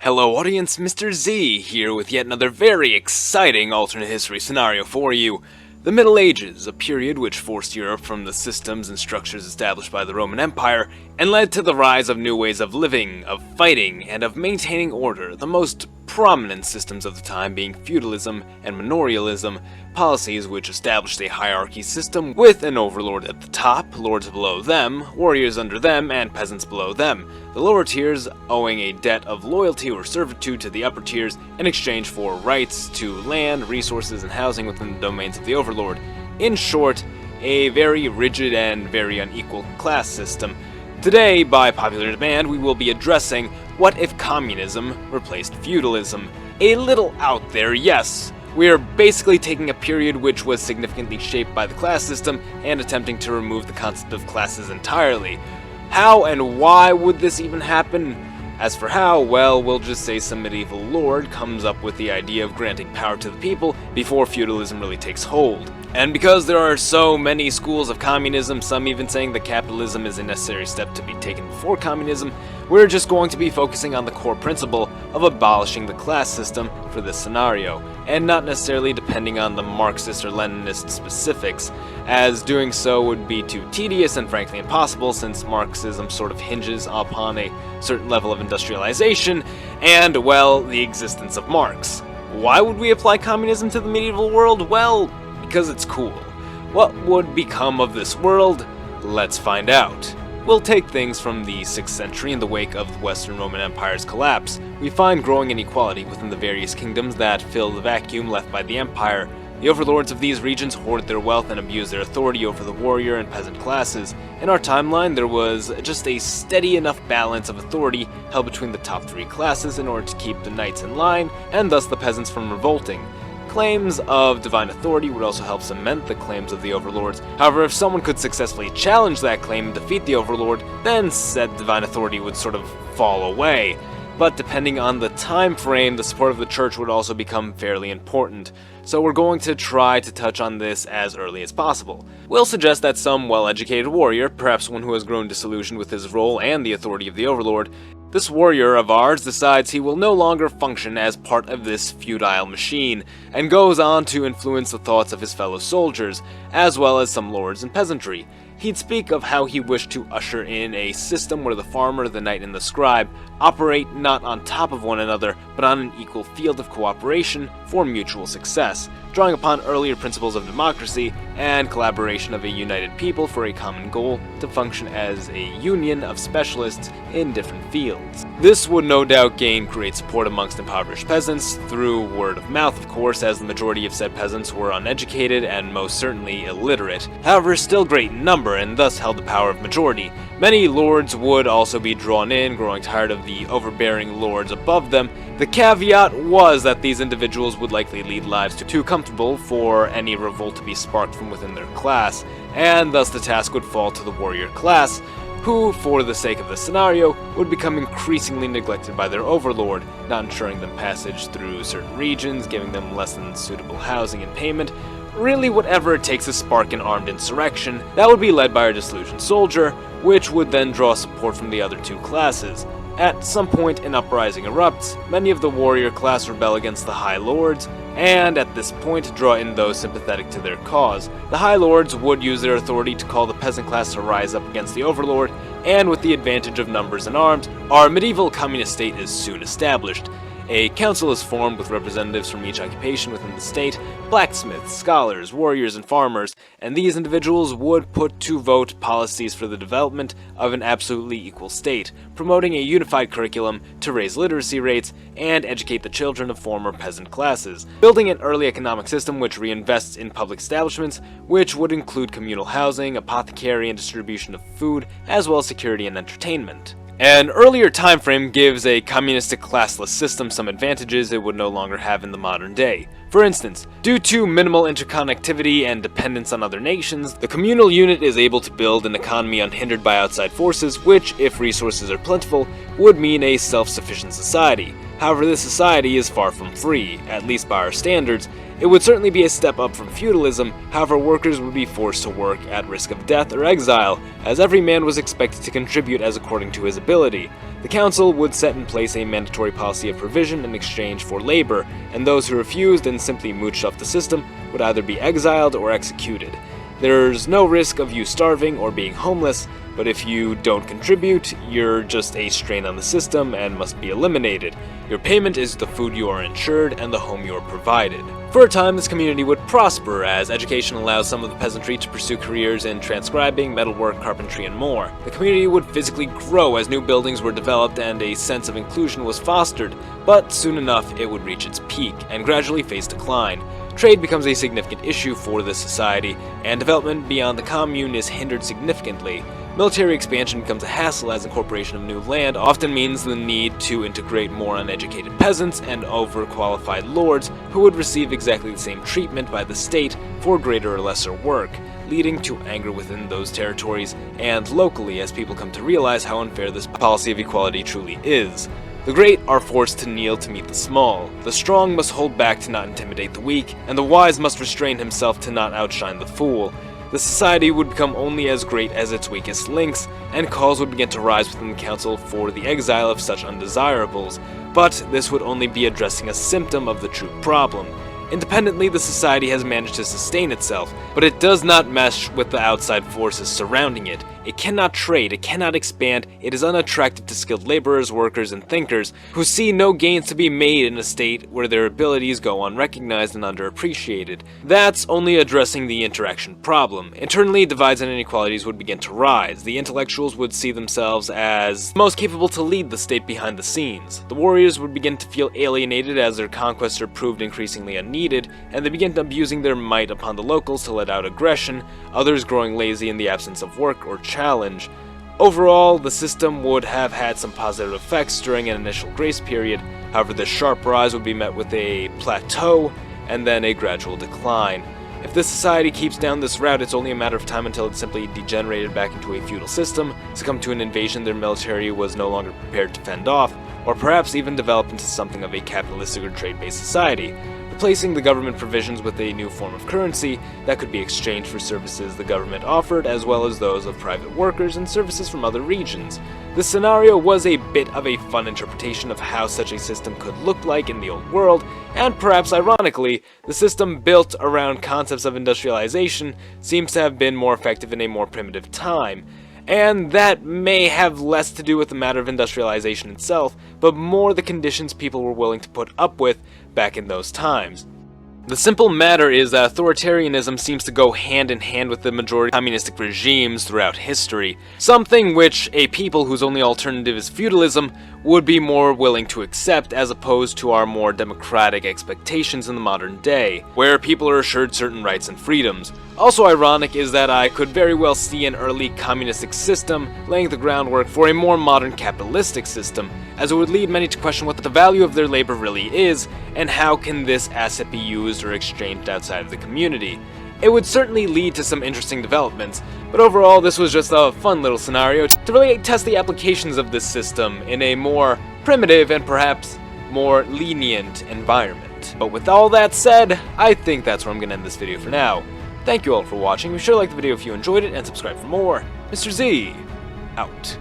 Hello audience, Mr. Z here with yet another very exciting alternate history scenario for you. The Middle Ages, a period which forced Europe from the systems and structures established by the Roman Empire, and led to the rise of new ways of living, of fighting, and of maintaining order, the most prominent systems of the time being feudalism and manorialism, policies which established a hierarchy system with an overlord at the top, lords below them, warriors under them, and peasants below them, the lower tiers owing a debt of loyalty or servitude to the upper tiers in exchange for rights to land, resources, and housing within the domains of the overlord. In short, a very rigid and very unequal class system. Today, by popular demand, we will be addressing what if communism replaced feudalism. A little out there, yes. We are basically taking a period which was significantly shaped by the class system and attempting to remove the concept of classes entirely. How and why would this even happen? As for how, well, we'll just say some medieval lord comes up with the idea of granting power to the people before feudalism really takes hold. And because there are so many schools of communism, some even saying that capitalism is a necessary step to be taken before communism, we're just going to be focusing on the core principle of abolishing the class system for this scenario, and not necessarily depending on the Marxist or Leninist specifics, as doing so would be too tedious and frankly impossible since Marxism sort of hinges upon a certain level of industrialization and, well, the existence of Marx. Why would we apply communism to the medieval world? Well, because it's cool. What would become of this world? Let's find out. We'll take things from the 6th century in the wake of the Western Roman Empire's collapse. We find growing inequality within the various kingdoms that fill the vacuum left by the empire. The overlords of these regions hoarded their wealth and abused their authority over the warrior and peasant classes. In our timeline, there was just a steady enough balance of authority held between the top three classes in order to keep the knights in line, and thus the peasants from revolting. Claims of divine authority would also help cement the claims of the overlords. However, if someone could successfully challenge that claim and defeat the overlord, then said divine authority would sort of fall away. But depending on the time frame, the support of the church would also become fairly important. So we're going to try to touch on this as early as possible. We'll suggest that some well-educated warrior, perhaps one who has grown disillusioned with his role and the authority of the overlord, this warrior of ours decides he will no longer function as part of this feudal machine, and goes on to influence the thoughts of his fellow soldiers, as well as some lords and peasantry. He'd speak of how he wished to usher in a system where the farmer, the knight, and the scribe operate not on top of one another, but on an equal field of cooperation for mutual success, drawing upon earlier principles of democracy and collaboration of a united people for a common goal to function as a union of specialists in different fields. This would no doubt gain great support amongst impoverished peasants, through word of mouth of course, as the majority of said peasants were uneducated and most certainly illiterate, however still great in number and thus held the power of majority. Many lords would also be drawn in, growing tired of the overbearing lords above them. The caveat was that these individuals would likely lead lives too comfortable for any revolt to be sparked from within their class, and thus the task would fall to the warrior class, who, for the sake of the scenario, would become increasingly neglected by their overlord, not ensuring them passage through certain regions, giving them less than suitable housing and payment. Really whatever it takes to spark an armed insurrection that would be led by our disillusioned soldier, which would then draw support from the other two classes. At some point an uprising erupts, many of the warrior class rebel against the high lords, and at this point draw in those sympathetic to their cause. The high lords would use their authority to call the peasant class to rise up against the overlord, and with the advantage of numbers and arms, our medieval communist state is soon established. A council is formed with representatives from each occupation within the state, blacksmiths, scholars, warriors, and farmers, and these individuals would put to vote policies for the development of an absolutely equal state, promoting a unified curriculum to raise literacy rates and educate the children of former peasant classes, building an early economic system which reinvests in public establishments, which would include communal housing, apothecary, and distribution of food, as well as security and entertainment. An earlier time frame gives a communistic classless system some advantages it would no longer have in the modern day. For instance, due to minimal interconnectivity and dependence on other nations, the communal unit is able to build an economy unhindered by outside forces, which, if resources are plentiful, would mean a self-sufficient society. However, this society is far from free, at least by our standards, It would certainly be a step up from feudalism, however workers would be forced to work at risk of death or exile, as every man was expected to contribute as according to his ability. The council would set in place a mandatory policy of provision in exchange for labor, and those who refused and simply mooched off the system would either be exiled or executed. There's no risk of you starving or being homeless, but if you don't contribute, you're just a strain on the system and must be eliminated. Your payment is the food you are insured and the home you are provided. For a time, this community would prosper, as education allows some of the peasantry to pursue careers in transcribing, metalwork, carpentry, and more. The community would physically grow as new buildings were developed and a sense of inclusion was fostered, but soon enough it would reach its peak and gradually face decline. Trade becomes a significant issue for this society, and development beyond the commune is hindered significantly. Military expansion becomes a hassle, as incorporation of new land often means the need to integrate more uneducated peasants and overqualified lords who would receive exactly the same treatment by the state for greater or lesser work, leading to anger within those territories and locally as people come to realize how unfair this policy of equality truly is. The great are forced to kneel to meet the small, the strong must hold back to not intimidate the weak, and the wise must restrain himself to not outshine the fool. The society would become only as great as its weakest links, and calls would begin to rise within the council for the exile of such undesirables, but this would only be addressing a symptom of the true problem. Independently, the society has managed to sustain itself, but it does not mesh with the outside forces surrounding it. It cannot trade, it cannot expand, it is unattractive to skilled laborers, workers, and thinkers, who see no gains to be made in a state where their abilities go unrecognized and underappreciated. That's only addressing the interaction problem. Internally, divides and inequalities would begin to rise. The intellectuals would see themselves as most capable to lead the state behind the scenes. The warriors would begin to feel alienated as their conquests are proved increasingly unneeded, and they begin abusing their might upon the locals to let out aggression, others growing lazy in the absence of work or challenge. Overall, the system would have had some positive effects during an initial grace period, however this sharp rise would be met with a plateau and then a gradual decline. If this society keeps down this route, it's only a matter of time until it simply degenerated back into a feudal system, succumbed to an invasion their military was no longer prepared to fend off, or perhaps even develop into something of a capitalistic or trade-based society, replacing the government provisions with a new form of currency that could be exchanged for services the government offered, as well as those of private workers and services from other regions. This scenario was a bit of a fun interpretation of how such a system could look like in the old world, and perhaps ironically, the system built around concepts of industrialization seems to have been more effective in a more primitive time. And that may have less to do with the matter of industrialization itself, but more the conditions people were willing to put up with back in those times. The simple matter is that authoritarianism seems to go hand in hand with the majority of communistic regimes throughout history, something which a people whose only alternative is feudalism would be more willing to accept as opposed to our more democratic expectations in the modern day, where people are assured certain rights and freedoms. Also ironic is that I could very well see an early communistic system laying the groundwork for a more modern capitalistic system, as it would lead many to question what the value of their labor really is, and how can this asset be used or exchanged outside of the community. It would certainly lead to some interesting developments, but overall this was just a fun little scenario to really test the applications of this system in a more primitive and perhaps more lenient environment. But with all that said, I think that's where I'm going to end this video for now. Thank you all for watching, be sure to like the video if you enjoyed it, and subscribe for more. Mr. Z, out.